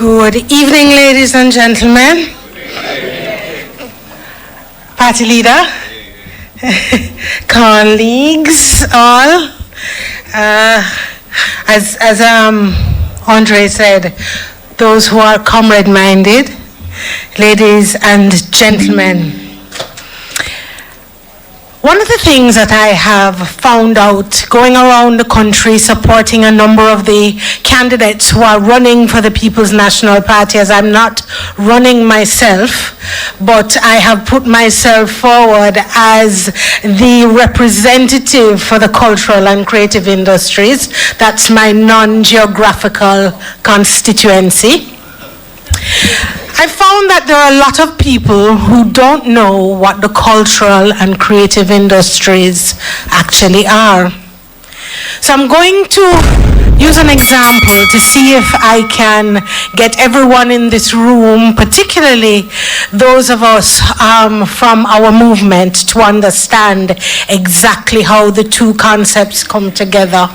Good evening, ladies and gentlemen. Party leader, colleagues, all. As Andre said, those who are comrade-minded, ladies and gentlemen. One of the things that I have found out going around the country supporting a number of the candidates who are running for the People's National Party, as I'm not running myself, but I have put myself forward as the representative for the cultural and creative industries. That's my non-geographical constituency. I found that there are a lot of people who don't know what the cultural and creative industries actually are. So I'm going to use an example to see if I can get everyone in this room, particularly those of us from our movement, to understand exactly how the two concepts come together.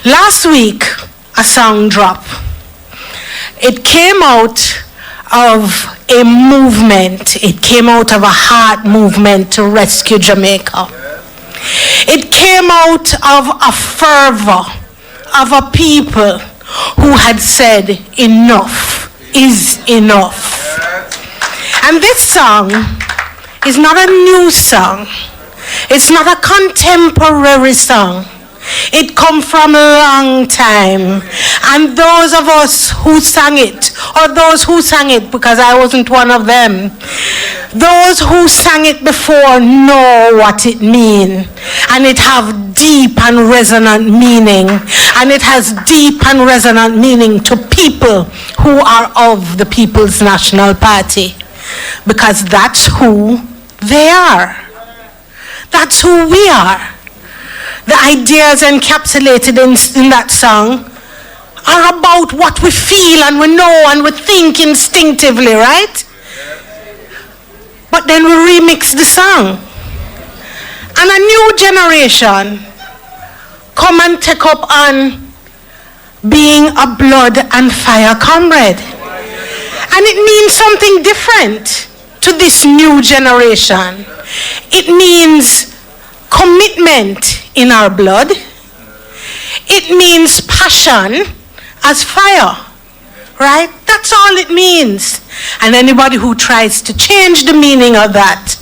Last week, a song dropped. It came out of a movement. It came out of a heart movement to rescue Jamaica. It came out of a fervor of a people who had said enough is enough. And this song is not a new song. It's not a contemporary song. It come from a long time. And those of us who sang it, or those who sang it, because I wasn't one of them, those who sang it before know what it means. And it have deep and resonant meaning. And it has deep and resonant meaning to people who are of the People's National Party. Because that's who they are. That's who we are. The ideas encapsulated in that song are about what we feel and we know and we think instinctively, right? But then we remix the song. And a new generation come and take up on being a blood and fire comrade. And it means something different to this new generation. It means commitment in our blood. It means passion as fire, right? That's all it means. And anybody who tries to change the meaning of that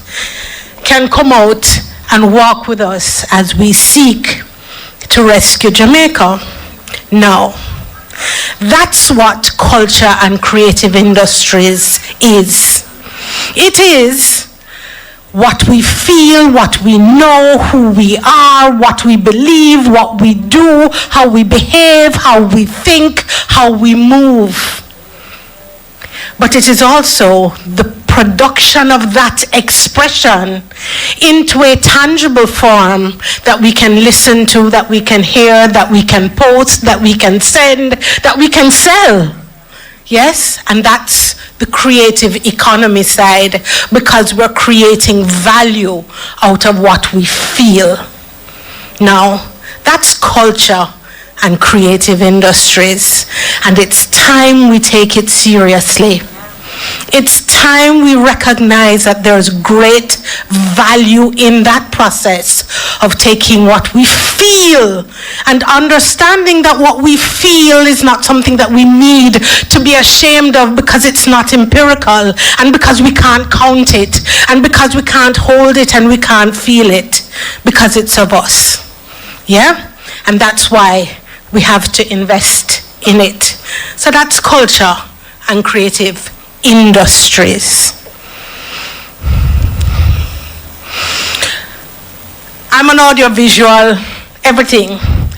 can come out and walk with us as we seek to rescue Jamaica. Now, that's what culture and creative industries is. It is what we feel, what we know, who we are, what we believe, what we do, how we behave, how we think, how we move. But it is also the production of that expression into a tangible form that we can listen to, that we can hear, that we can post, that we can send, that we can sell. Yes, and that's the creative economy side, because we're creating value out of what we feel. Now, that's culture and creative industries, and it's time we take it seriously. It's time we recognize that there's great value in that process of taking what we feel and understanding that what we feel is not something that we need to be ashamed of, because it's not empirical and because we can't count it and because we can't hold it and we can't feel it, because it's of us. Yeah? And that's why we have to invest in it. So that's culture and creative industries. I'm an audiovisual, everything.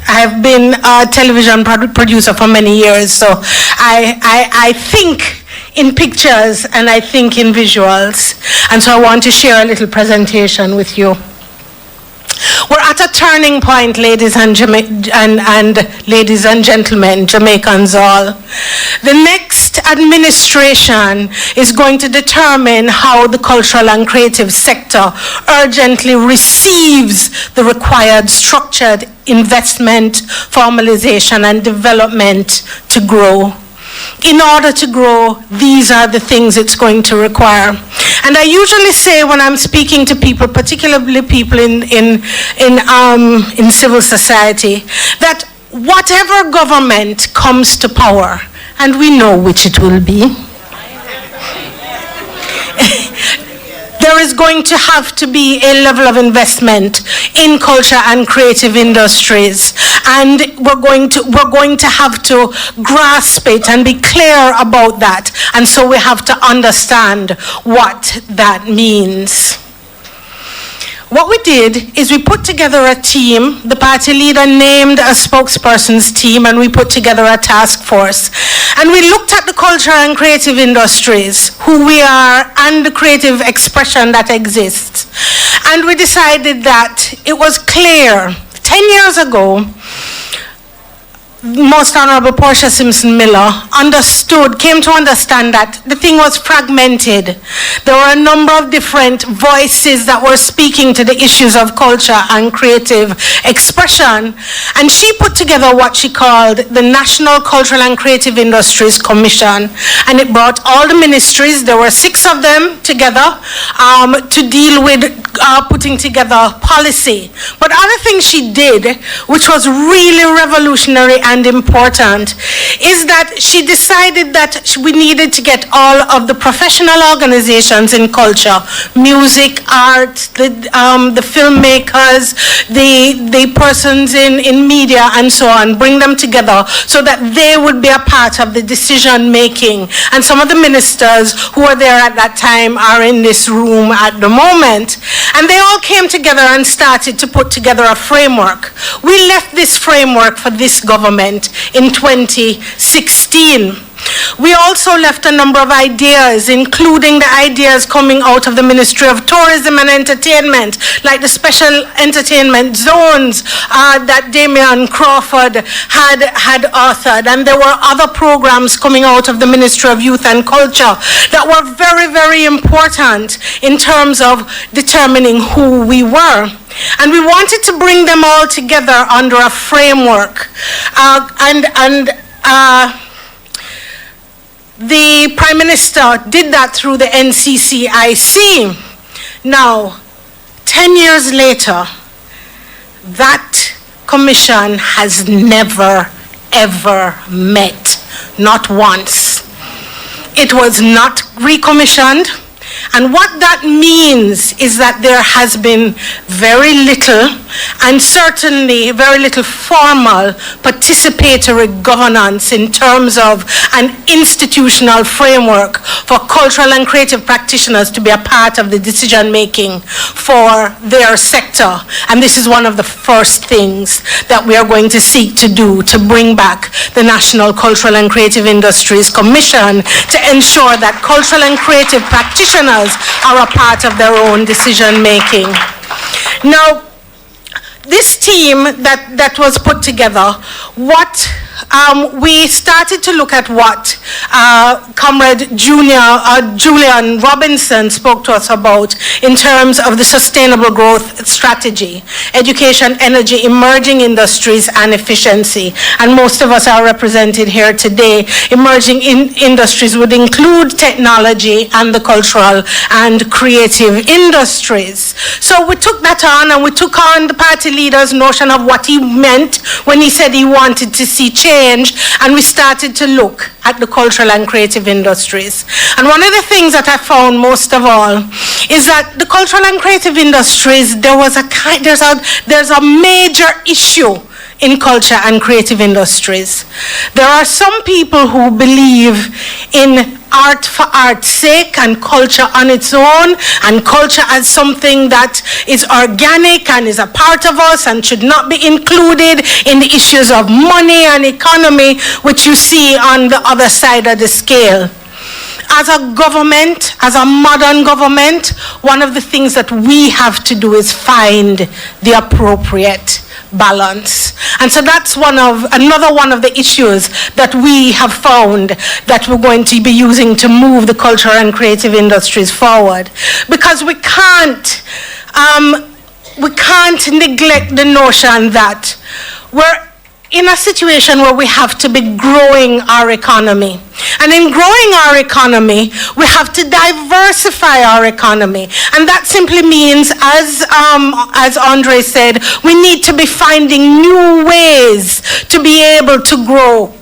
I have been a television producer for many years, so I think in pictures and I think in visuals. And so I want to share a little presentation with you. We're at a turning point, ladies and ladies and gentlemen, Jamaicans all. The next administration is going to determine how the cultural and creative sector urgently receives the required structured investment, formalization, and development to grow. in order to grow, these are the things it's going to require. And I usually say when I'm speaking to people, particularly people in civil society, that whatever government comes to power, and we know which it will be, there is going to have to be a level of investment in culture and creative industries. And we're going to have to grasp it and be clear about that. And so we have to understand what that means. What we did is we put together a team. The party leader named a spokesperson's team, and we put together a task force. And we looked at the culture and creative industries, who we are, and the creative expression that exists. And we decided that it was clear, 10 years ago, Most Honorable Portia Simpson Miller came to understand that the thing was fragmented. There were a number of different voices that were speaking to the issues of culture and creative expression. And she put together what she called the National Cultural and Creative Industries Commission. And it brought all the ministries, there were 6 of them together, to deal with putting together policy. But other things she did, which was really revolutionary and important, is that she decided that we needed to get all of the professional organizations in culture, music, art, the filmmakers, the persons in media and so on, bring them together so that they would be a part of the decision making. And some of the ministers who were there at that time are in this room at the moment. And they all came together and started to put together a framework. We left this framework for this government in 2016. We also left a number of ideas, including the ideas coming out of the Ministry of Tourism and Entertainment, like the special entertainment zones that Damian Crawford had authored. And there were other programs coming out of the Ministry of Youth and Culture that were very, very important in terms of determining who we were. And we wanted to bring them all together under a framework. The Prime Minister did that through the NCCIC. Now, 10 years later, that commission has never, ever met, not once. It was not recommissioned. And what that means is that there has been very little, and certainly very little formal participatory governance in terms of an institutional framework for cultural and creative practitioners to be a part of the decision making for their sector. And this is one of the first things that we are going to seek to do, to bring back the National Cultural and Creative Industries Commission to ensure that cultural and creative practitioners are a part of their own decision making. Now, this team that was put together, we started to look at what Comrade Julian Robinson spoke to us about in terms of the sustainable growth strategy, education, energy, emerging industries, and efficiency. And most of us are represented here today. Emerging industries would include technology and the cultural and creative industries. So we took that on, and we took on the party leader's notion of what he meant when he said he wanted to see change, and we started to look at the cultural and creative industries. And one of the things that I found most of all is that the cultural and creative industries, there's a major issue in culture and creative industries. There are some people who believe in art for art's sake and culture on its own, and culture as something that is organic and is a part of us and should not be included in the issues of money and economy, which you see on the other side of the scale. As a government, as a modern government, one of the things that we have to do is find the appropriate balance. And so that's another one of the issues that we have found that we're going to be using to move the cultural and creative industries forward. Because we can't neglect the notion that we're in a situation where we have to be growing our economy. And in growing our economy, we have to diversify our economy. And that simply means, as Andre said, we need to be finding new ways to be able to grow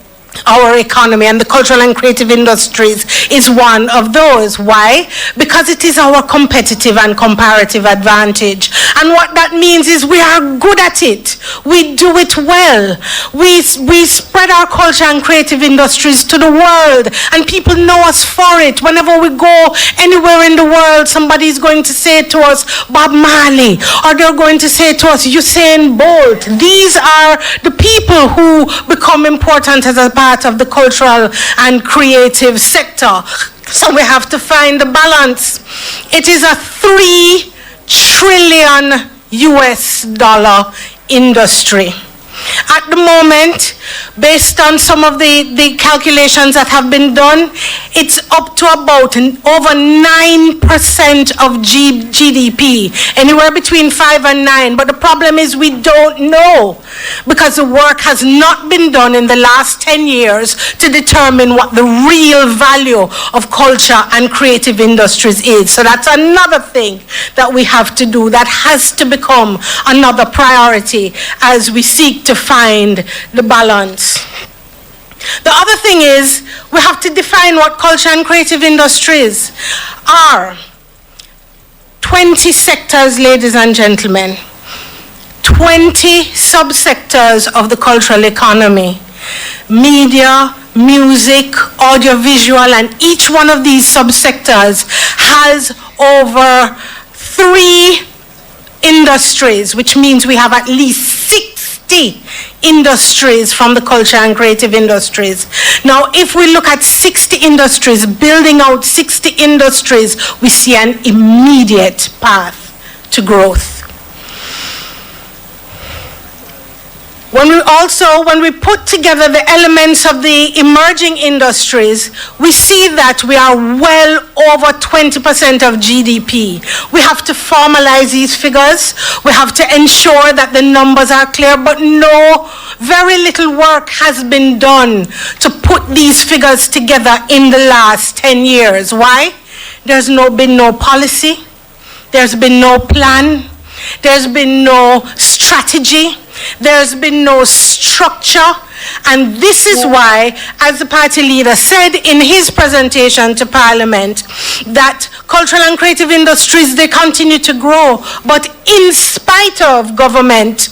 our economy, and the cultural and creative industries is one of those. Why? Because it is our competitive and comparative advantage. And what that means is we are good at it. We do it well. We spread our culture and creative industries to the world, and people know us for it. Whenever we go anywhere in the world, somebody is going to say to us, Bob Marley, or they're going to say to us, Usain Bolt. These are the people who become important as a part of the cultural and creative sector. So we have to find the balance. It is a $3 trillion industry. At the moment, based on some of the calculations that have been done, it's up to about over 9% of GDP, anywhere between 5 and 9. But the problem is we don't know, because the work has not been done in the last 10 years to determine what the real value of culture and creative industries is. So that's another thing that we have to do, that has to become another priority as we seek to find the balance. The other thing is, we have to define what culture and creative industries are. 20 sectors, ladies and gentlemen. 20 subsectors of the cultural economy. Media, music, audiovisual, and each one of these subsectors has over 3 industries, which means we have at least 60 industries from the culture and creative industries. Now, if we look at 60 industries, building out 60 industries, we see an immediate path to growth. When we put together the elements of the emerging industries, we see that we are well over 20% of GDP. We have to formalize these figures. We have to ensure that the numbers are clear, but very little work has been done to put these figures together in the last 10 years. Why? There's been no policy. There's been no plan. There's been no strategy. There's been no structure. And this is why, as the party leader said in his presentation to Parliament, that cultural and creative industries, they continue to grow, but in spite of government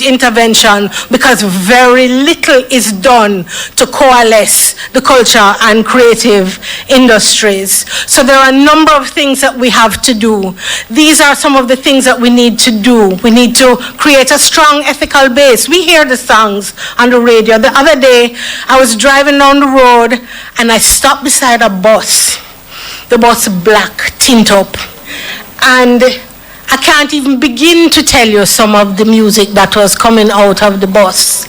intervention, because very little is done to coalesce the culture and creative industries. So there are a number of things that we have to do. These are some of the things that we need to do. We need to create a strong ethical base. We hear the songs on the radio. The other day, I was driving down the road and I stopped beside a bus. The bus black, tint up. And I can't even begin to tell you some of the music that was coming out of the bus.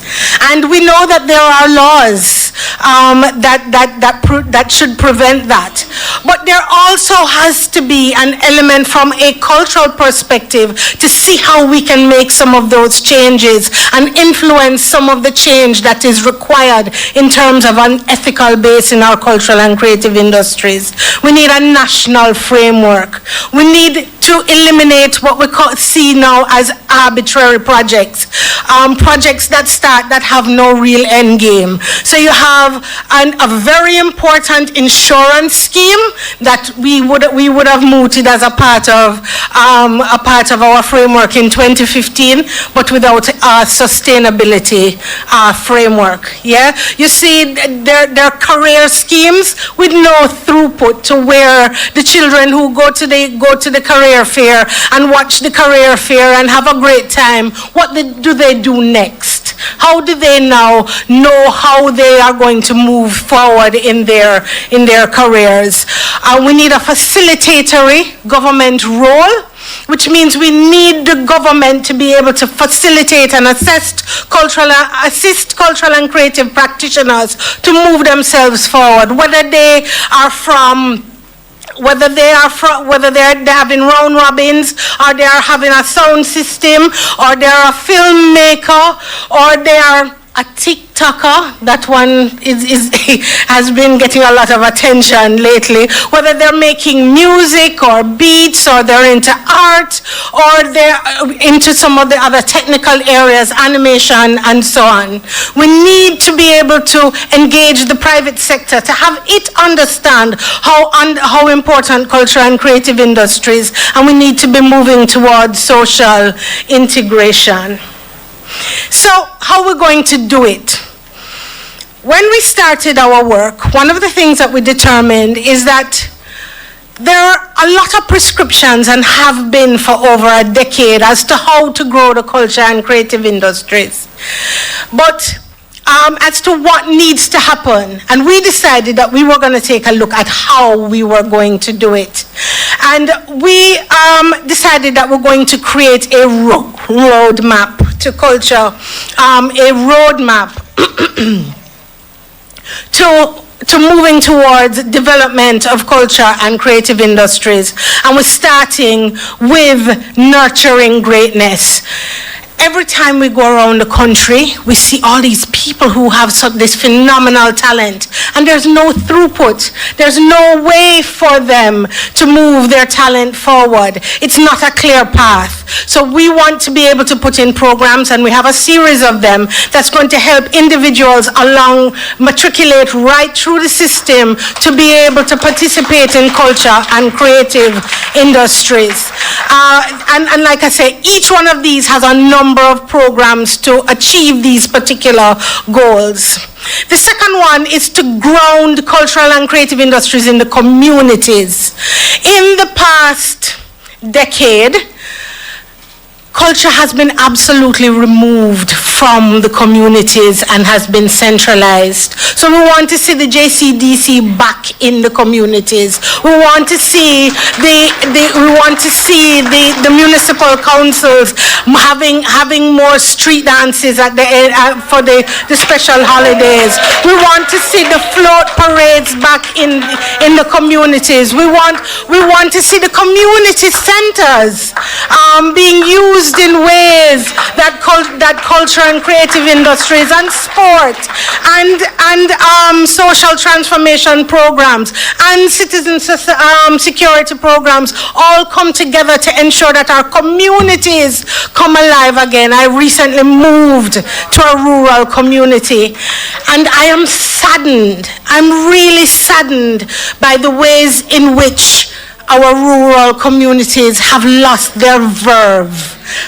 And we know that there are laws that should prevent that. But there also has to be an element from a cultural perspective to see how we can make some of those changes and influence some of the change that is required in terms of an ethical base in our cultural and creative industries. We need a national framework. We need to eliminate what we see now as arbitrary projects, projects that have no real end game. So you have a very important insurance scheme that we would have mooted as a part of our framework in 2015, but without a sustainability framework. Yeah, you see, there are career schemes with no throughput to where the children who go to the career fair and watch the career fair and have a great time, what do they do next? How do they now know how they are going to move forward in their careers? We need a facilitatory government role, which means we need the government to be able to facilitate and assist cultural and creative practitioners to move themselves forward, whether they are from whether they're having round robins, or they are having a sound system, or they're a filmmaker, or they are a TikToker. That one has been getting a lot of attention lately. Whether they're making music or beats, or they're into art, or they're into some of the other technical areas, animation and so on. We need to be able to engage the private sector to have it understand how important culture and creative industries, and we need to be moving towards social integration. So how are we going to do it? When we started our work, one of the things that we determined is that there are a lot of prescriptions, and have been for over a decade, as to how to grow the culture and creative industries. But as to what needs to happen, and we decided that we were going to take a look at how we were going to do it. And we decided that we're going to create a roadmap to culture, a roadmap to moving towards development of culture and creative industries. And we're starting with nurturing greatness. Every time we go around the country, we see all these people who have this phenomenal talent, and there's no throughput. There's no way for them to move their talent forward. It's not a clear path. So we want to be able to put in programs, and we have a series of them that's going to help individuals matriculate right through the system to be able to participate in culture and creative industries. And like I say, each one of these has a number of programs to achieve these particular goals. The second one is to ground cultural and creative industries in the communities. In the past decade, culture has been absolutely removed from the communities and has been centralized. So we want to see the JCDC back in the communities. We want to see the municipal councils having more street dances at for the special holidays. We want to see the float parades back in the communities. We want to see the community centers being used in ways that culture and creative industries and sport and social transformation programs and citizen security programs all come together to ensure that our communities come alive again. I recently moved to a rural community, and I am saddened. I'm really saddened by the ways in which our rural communities have lost their verve,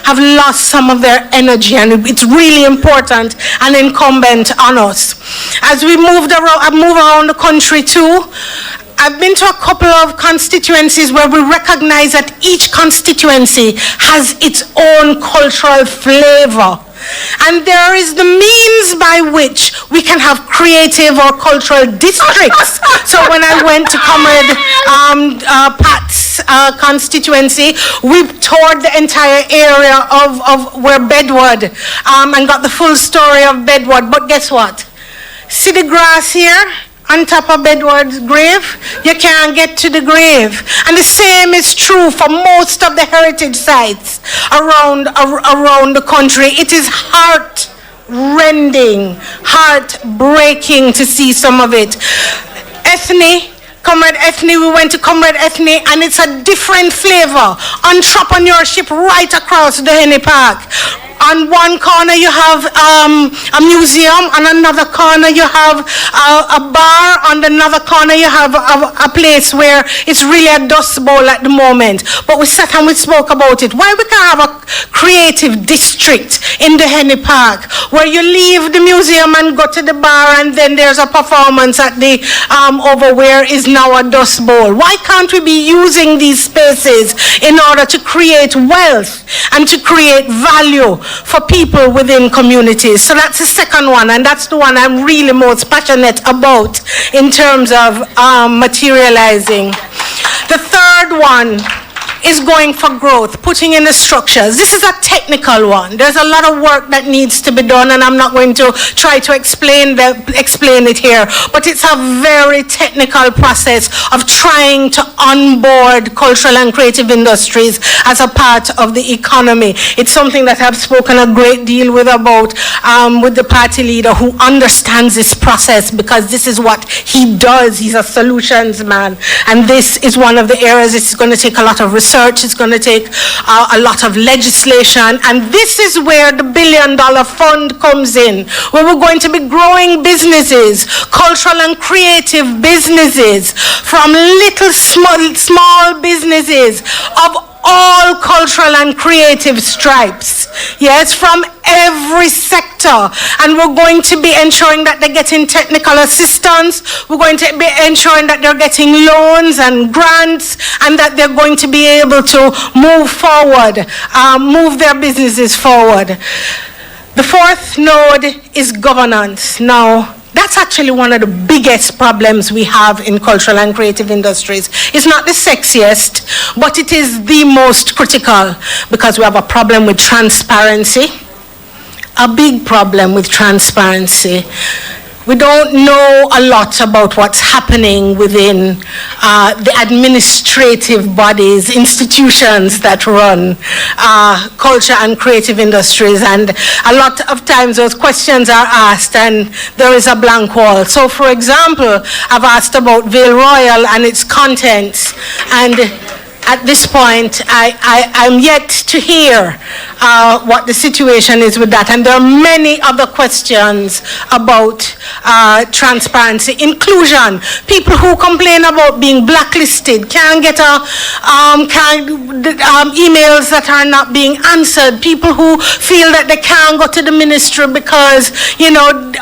have lost some of their energy, and it's really important and incumbent on us. As we move around the country too, I've been to a couple of constituencies where we recognize that each constituency has its own cultural flavor. And there is the means by which we can have creative or cultural districts. So when I went to Comrade Pat's constituency, we toured the entire area of where Bedward and got the full story of Bedward. But guess what? See the grass here? On top of Bedward's grave, you can't get to the grave. And the same is true for most of the heritage sites around the country. It is heart-rending, heart-breaking to see some of it. Comrade Ethne, we went to Comrade Ethne, and it's a different flavor. Entrepreneurship right across the Henny Park. On one corner you have a museum, on another corner you have a bar, on another corner you have a place where it's really a dust bowl at the moment. But we sat and we spoke about it. Why we can't have a creative district in the Henny Park where you leave the museum and go to the bar, and then there's a performance at the over where is now a dust bowl. Why can't we be using these spaces in order to create wealth and to create value for people within communities? So that's the second one, and that's the one I'm really most passionate about in terms of materializing. The third one is going for growth, putting in the structures. This is a technical one. There's a lot of work that needs to be done, and I'm not going to try to explain it here, but it's a very technical process of trying to onboard cultural and creative industries as a part of the economy. It's something that I've spoken a great deal with the party leader, who understands this process, because this is what he does. He's a solutions man, and this is one of the areas. It's going to take a lot of research, it's going to take a lot of legislation, and this is where the $1 billion fund comes in, where we're going to be growing businesses, cultural and creative businesses, from little small businesses of all cultural and creative stripes, yes, from every sector. And we're going to be ensuring that they're getting technical assistance, we're going to be ensuring that they're getting loans and grants, and that they're going to be able to move forward, move their businesses forward. The fourth node is governance. Now, that's actually one of the biggest problems we have in cultural and creative industries. It's not the sexiest, but it is the most critical, because we have a problem with transparency, a big problem with transparency. We don't know a lot about what's happening within the administrative bodies, institutions that run culture and creative industries, and a lot of times those questions are asked and there is a blank wall. So, for example, I've asked about Vale Royal and its contents, and at this point, I'm yet to hear what the situation is with that. And there are many other questions about transparency, inclusion. People who complain about being blacklisted can't get emails that are not being answered. People who feel that they can't go to the ministry because,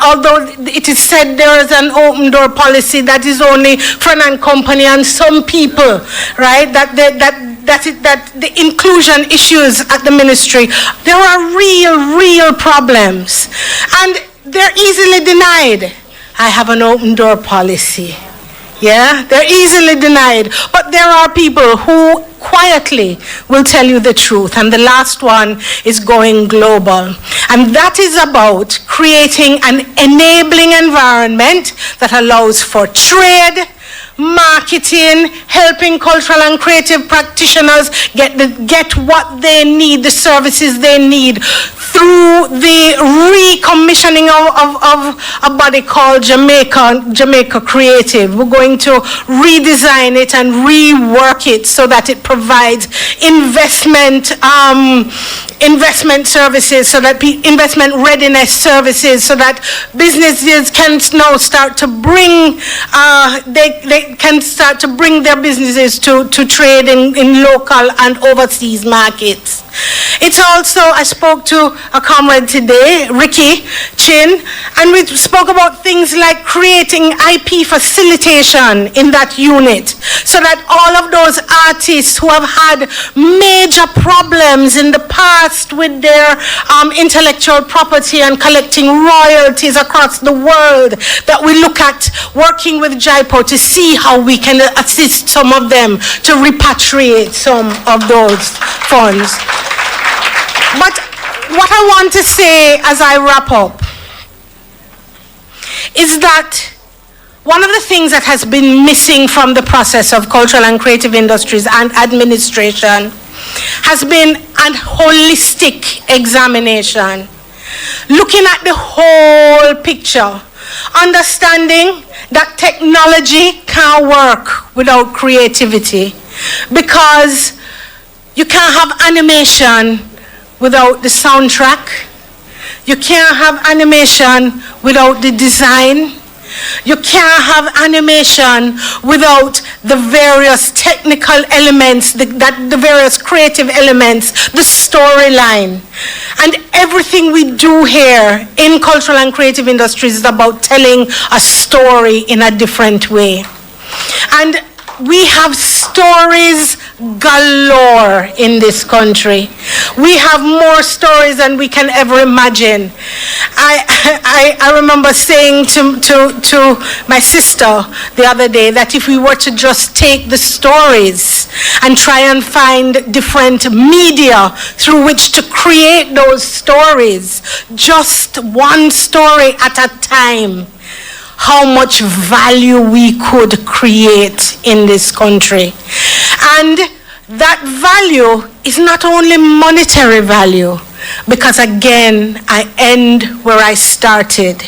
although it is said there is an open door policy, that is only friend and company, and some people, right, that the inclusion issues at the ministry, there are real problems, and they're easily denied. I have an open door policy. Yeah, they're easily denied, but there are people who quietly will tell you the truth. And the last one is going global, and that is about creating an enabling environment that allows for trade, marketing, helping cultural and creative practitioners get what they need, the services they need, through the recommissioning of a body called Jamaica Creative. We're going to redesign it and rework it so that it provides investment services, so that investment readiness services, so that businesses can now start to bring they can start to bring their businesses to trade in local and overseas markets. It's also, I spoke to a comrade today, Ricky Chin, and we spoke about things like creating IP facilitation in that unit, so that all of those artists who have had major problems in the past with their intellectual property and collecting royalties across the world, that we look at working with JIPO to see how we can assist some of them to repatriate some of those funds. But what I want to say as I wrap up is that one of the things that has been missing from the process of cultural and creative industries and administration has been a holistic examination, looking at the whole picture, understanding that technology can't work without creativity, because you can't have animation without the soundtrack. You can't have animation without the design. You can't have animation without the various technical elements, the various creative elements, the storyline. And everything we do here in cultural and creative industries is about telling a story in a different way. And we have stories galore in this country. We have more stories than we can ever imagine. I I remember saying to my sister the other day that if we were to just take the stories and try and find different media through which to create those stories, just one story at a time, how much value we could create in this country. And that value is not only monetary value, because again, I end where I started.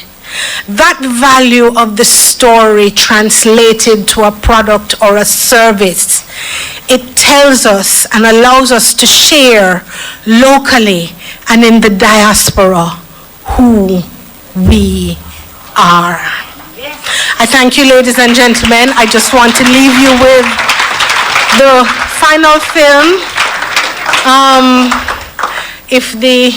That value of the story translated to a product or a service, it tells us and allows us to share locally and in the diaspora who we are. I thank you, ladies and gentlemen. I just want to leave you with the final film. If the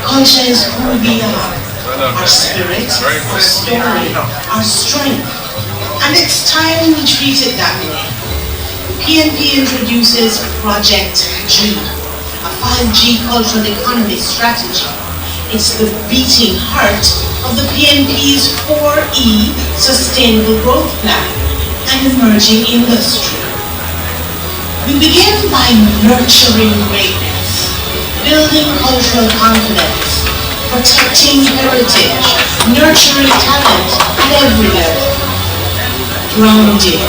culture is who we are, our spirit, our story, our strength, and it's time we treat it that way. PNP introduces Project G, a 5G cultural economy strategy. It's the beating heart of the PNP's 4E Sustainable Growth Plan and emerging industry. We begin by nurturing greatness, building cultural confidence, protecting heritage, nurturing talent at every level, grounding,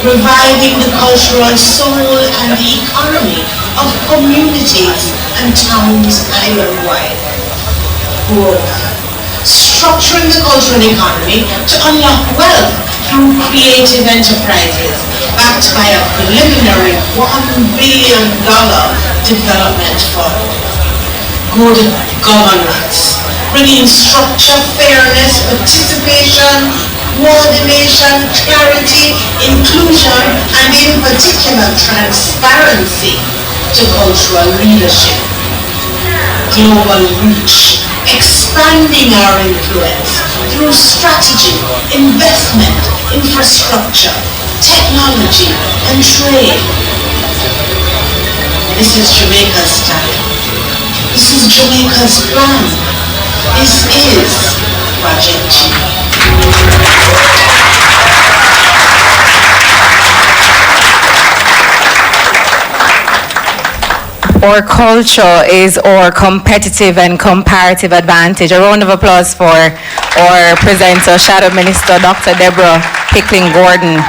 reviving the cultural soul and the economy of communities and towns island-wide, growth, structuring the cultural economy to unlock wealth through creative enterprises, backed by a preliminary $1 billion development fund. Good governance, bringing structure, fairness, participation, coordination, clarity, inclusion, and in particular transparency to cultural leadership. Global reach, expanding our influence through strategy, investment, infrastructure, technology, and trade. This is Jamaica's time. This is Jamaica's plan. This is Project G. Our culture is our competitive and comparative advantage. A round of applause for our presenter, Shadow Minister Dr. Deborah Pickling Gordon.